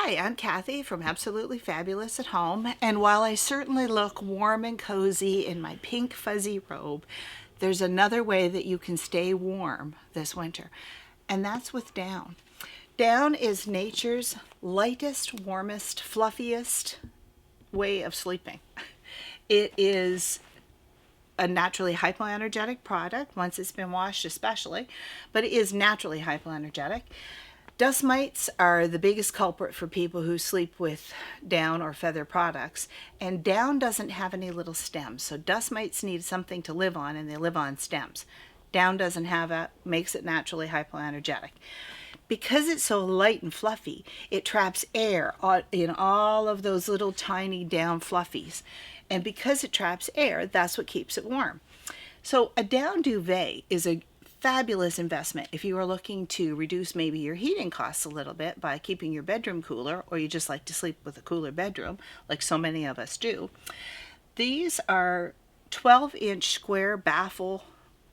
Hi, I'm Cathy from Absolutely Fabulous at Home, and while I certainly look warm and cozy in my pink fuzzy robe, there's another way that you can stay warm this winter, and that's with down. Down is nature's lightest, warmest, fluffiest way of sleeping. It is a naturally hypoenergetic product, once it's been washed especially, but it is naturally hypoenergetic. Dust mites are the biggest culprit for people who sleep with down or feather products, and down doesn't have any little stems, so dust mites need something to live on, and they live on stems. Down doesn't have it, makes it naturally hypoenergetic. Because it's so light and fluffy, it traps air in all of those little tiny down fluffies, and because it traps air, that's what keeps it warm. So a down duvet is a fabulous investment if you are looking to reduce maybe your heating costs a little bit by keeping your bedroom cooler, or you just like to sleep with a cooler bedroom like so many of us do. These are 12-inch square baffle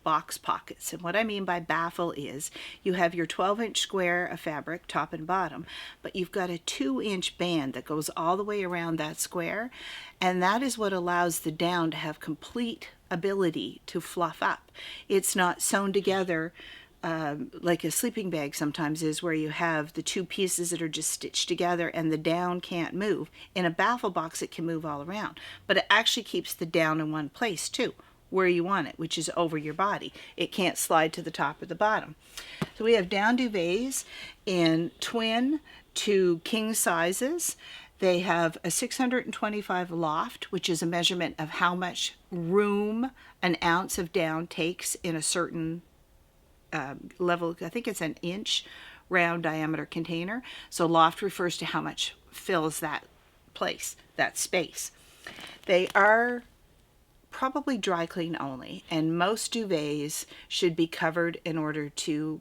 box pockets, and what I mean by baffle is you have your 12-inch square of fabric top and bottom, but you've got a 2-inch band that goes all the way around that square, and that is what allows the down to have complete ability to fluff up. It's not sewn together like a sleeping bag sometimes is, where you have the two pieces that are just stitched together and the down can't move. In a baffle box it can move all around, but it actually keeps the down in one place too, where you want it, which is over your body. It can't slide to the top or the bottom. So we have down duvets in twin to king sizes. They have a 625 loft, which is a measurement of how much room an ounce of down takes in a certain level. I think it's an inch round diameter container. So loft refers to how much fills that place, that space. They are probably dry clean only, and most duvets should be covered in order to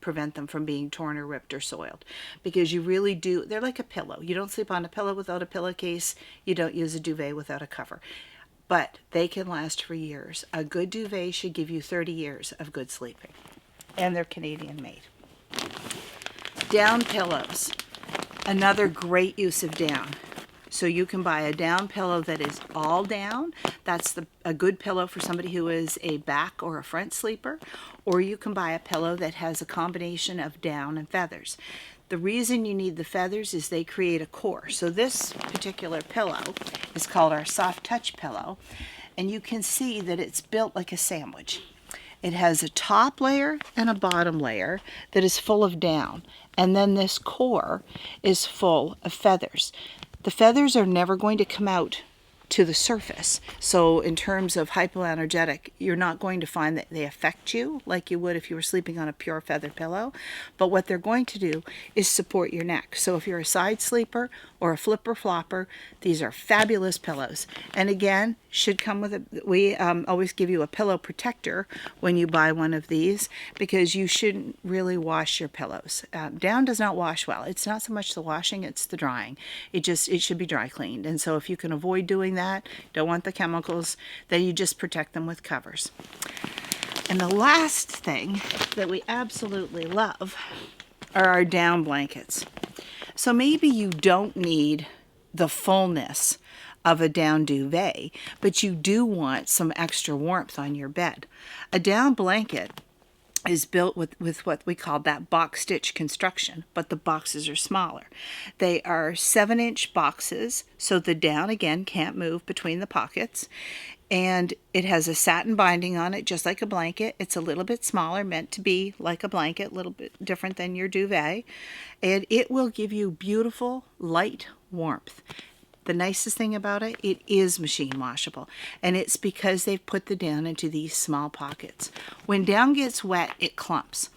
prevent them from being torn or ripped or soiled, because you really do, they're like a pillow. You don't sleep on a pillow without a pillowcase, you don't use a duvet without a cover, but they can last for years. A good duvet should give you 30 years of good sleeping, and they're Canadian made. Down pillows, another great use of down. So you can buy a down pillow that is all down. That's a good pillow for somebody who is a back or a front sleeper. Or you can buy a pillow that has a combination of down and feathers. The reason you need the feathers is they create a core. So this particular pillow is called our soft touch pillow. And you can see that it's built like a sandwich. It has a top layer and a bottom layer that is full of down. And then this core is full of feathers. The feathers are never going to come out to the surface. So in terms of hypoenergetic, you're not going to find that they affect you like you would if you were sleeping on a pure feather pillow. But what they're going to do is support your neck. So if you're a side sleeper or a flipper flopper, these are fabulous pillows. And again, should come with we always give you a pillow protector when you buy one of these, because you shouldn't really wash your pillows. Down does not wash well. It's not so much the washing, it's the drying. It should be dry cleaned. And so if you can avoid doing that, don't want the chemicals, then you just protect them with covers. And the last thing that we absolutely love are our down blankets. So maybe you don't need the fullness of a down duvet, but you do want some extra warmth on your bed. A down blanket is built with what we call that box stitch construction, but the boxes are smaller. They are 7-inch boxes, so the down again can't move between the pockets, and it has a satin binding on it just like a blanket. It's a little bit smaller, meant to be like a blanket, a little bit different than your duvet, and it will give you beautiful light warmth. The nicest thing about it, it is machine washable, and it's because they've put the down into these small pockets. When down gets wet, it clumps.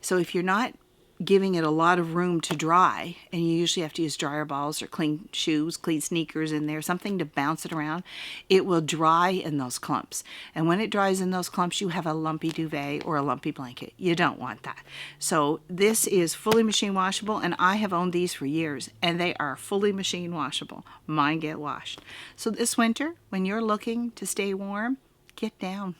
So if you're not giving it a lot of room to dry, and you usually have to use dryer balls or clean shoes, clean sneakers in there, something to bounce it around, it will dry in those clumps. And when it dries in those clumps, you have a lumpy duvet or a lumpy blanket. You don't want that. So this is fully machine washable, and I have owned these for years, and they are fully machine washable. Mine get washed. So this winter, when you're looking to stay warm, get down.